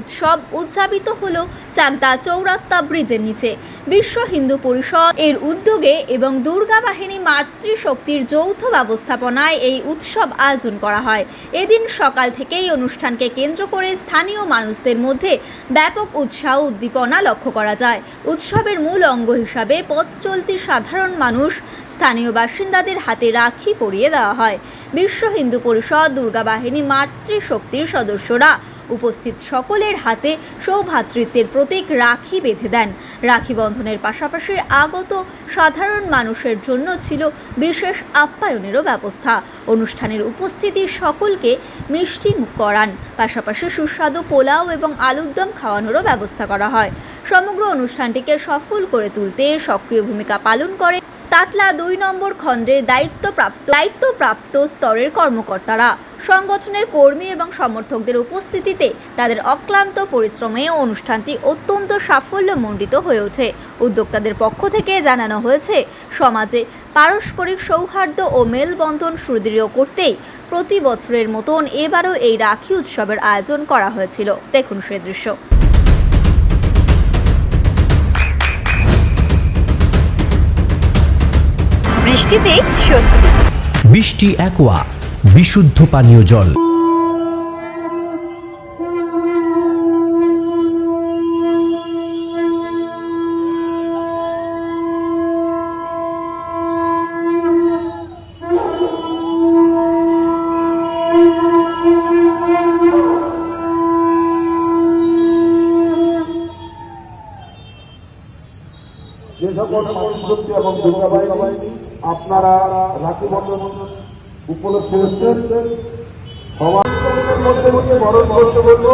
উৎসব উদযাপিত হলো চাকদা চৌরাস্তা ব্রিজের নিচে। বিশ্ব হিন্দু পরিষদ এর উদ্যোগে এবং দুর্গা বাহিনী মাতৃশক্তির যৌথ ব্যবস্থাপনায় এই উৎসব আয়োজন করা হয়। এদিন সকাল থেকেই অনুষ্ঠানকে কেন্দ্র করে স্থানীয় মানুষদের মধ্যে ব্যাপক উৎসাহ উদ্দীপনা লক্ষ্য করা যায়। উৎসবের মূল অঙ্গ হিসাবে পথ চলতি সাধারণ মানুষ স্থানীয় বাসিন্দাদের হাতে রাখি পরিয়ে দেওয়া হয়। বিশ্ব হিন্দু পরিষদ দুর্গা বাহিনী মাতৃশক্তির সদস্যরা উপস্থিত সকলের হাতে সৌভ্রাতৃত্বের প্রতীক রাখি বেঁধে দেন। রাখি বন্ধনের পাশাপাশি আগত সাধারণ মানুষের জন্য ছিল বিশেষ আপ্যায়নেরও ব্যবস্থা। অনুষ্ঠানের উপস্থিতি সকলকে মিষ্টি মুখ করান, পাশাপাশি সুস্বাদু পোলাও এবং আলুর দম খাওয়ানোরও ব্যবস্থা করা হয়। সমগ্র অনুষ্ঠানটিকে সফল করে তুলতে সক্রিয় ভূমিকা পালন করে তাতলা ২ নম্বর খণ্ডের দায়িত্বপ্রাপ্ত স্তরের কর্মকর্তারা। সংগঠনের কর্মী এবং সমর্থকদের উপস্থিতিতে তাদের অক্লান্ত পরিশ্রমে অনুষ্ঠানটি অত্যন্ত সাফল্যমণ্ডিত হয়ে ওঠে। উদ্যোক্তাদের পক্ষ থেকে জানানো হয়েছে, সমাজে পারস্পরিক সৌহার্দ্য ও মেলবন্ধন সুদৃঢ় করতেই প্রতি বছরের মতন এবারও এই রাখি উৎসবের আয়োজন করা হয়েছিল। দেখুন সে দৃশ্য। বৃষ্টিতে স্বস্তি। বৃষ্টি অ্যাকোয়া, বিশুদ্ধ পানীয় জল। যে সকল মাতৃশক্তি এবং দুর্গা বাহিনী আপনারা রাখি বন্ধন উপলক্ষে এসেছেন, সবার মধ্যে বরণ করতে বলবো।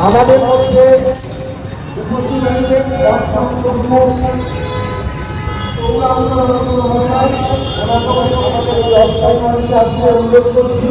আমাদের মধ্যে উপস্থিত হয়েছেন উল্লেখ করছি।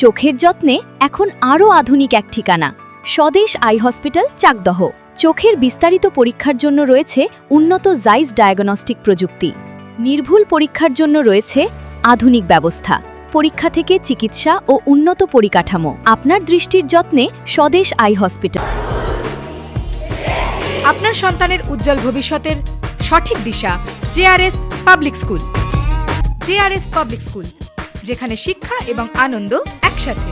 চোখের যত্নে এখন আরও আধুনিক এক ঠিকানা, স্বদেশ আই হসপিটাল, চাকদহ। চোখের বিস্তারিত পরীক্ষার জন্য রয়েছে উন্নত জাইস ডায়াগনস্টিক প্রযুক্তি। নির্ভুল পরীক্ষার জন্য রয়েছে আধুনিক ব্যবস্থা, পরীক্ষা থেকে চিকিৎসা ও উন্নত পরিকাঠামো। আপনার দৃষ্টির যত্নে স্বদেশ আই হসপিটাল। আপনার সন্তানের উজ্জ্বল ভবিষ্যতের সঠিক দিশা JRS public school. JRS public school, যেখানে শিক্ষা এবং আনন্দ একসাথে।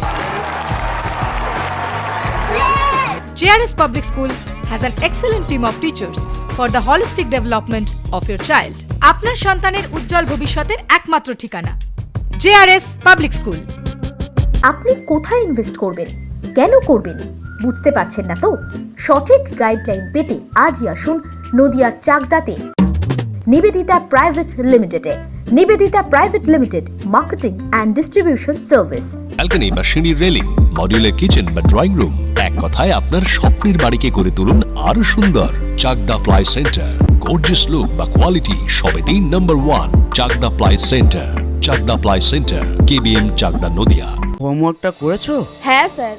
JRS Public School has an excellent team of teachers for the holistic development of your child. আপনার সন্তানের উজ্জ্বল ভবিষ্যতের একমাত্র ঠিকানা JRS Public School। আপনি কোথায় ইনভেস্ট করবেন, কেন করবেন বুঝতে পারছেন না তো? সঠিক গাইডলাইন পেতে আজই আসুন নদিয়ার চাকদাতে নিবেদিতা প্রাইভেট লিমিটেডে। Nivedita private limited, marketing and distribution service. Balcony বা সিঁড়ির রেলিং, মডিউলার কিচেন বা ড্রয়িং রুম, এক কথায় আপনার স্বপ্নের বাড়িকে করে তুলুন আরো সুন্দর। Chakdah ply centre, gorgeous look বা কোয়ালিটি সবেতেই number 1। Chakdah ply centre, Chakdah ply centre, KBM, Chakdah, Nadia. হোমওয়ার্কটা করেছো? হ্যাঁ স্যার।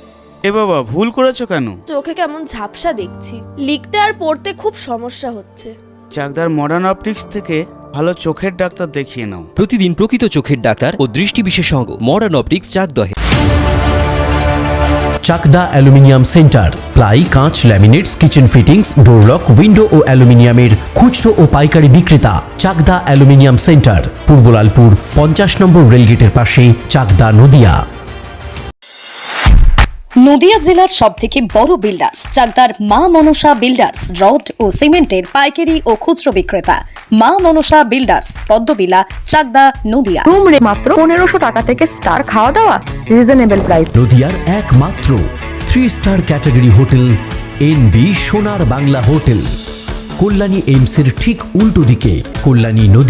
এ বাবা, ভুল করেছো কেন? চোখে কেমন ঝাপসা দেখছি, লিখতে আর পড়তে খুব সমস্যা হচ্ছে। চাকদার মডার্ন অপটিক্স থেকে ভালো চোখের ডাক্তার দেখিয়ে নাও। প্রতিদিন প্রকৃত চোখের ডাক্তার ও দৃষ্টি বিশেষজ্ঞ মডার্ন অপটিক্স, চাকদহে। চাকদা অ্যালুমিনিয়াম সেন্টার, প্লাই, কাঁচ, laminates, kitchen fittings, door lock, window ও অ্যালুমিনিয়ামের খুচরো ও পাইকারি বিক্রেতা। Chakdah aluminium centre, Purbalalpur 50 number রেলগেটের পাশে, চাকদা, নদিয়া। নদিয়া জেলার সবথেকে বড় বিল্ডার্স চাকদার মা মনসা বিল্ডার্স, রড ও সিমেন্টের পাইকারি ও খুচরো বিক্রেতা। মা মনসা বিল্ডার্স, পদ্মবিলা, চাকদা, নদিয়া। রুম রে মাত্র 1500 টাকা থেকে স্টার, খাওয়া দাওয়া রিজনেবল প্রাইস। নদিয়ার একমাত্র 3 স্টার ক্যাটাগরি হোটেল এনবি সোনার বাংলা হোটেল, কল্যাণী এইমসের ঠিক উল্টো দিকে, কল্যাণী, নদী।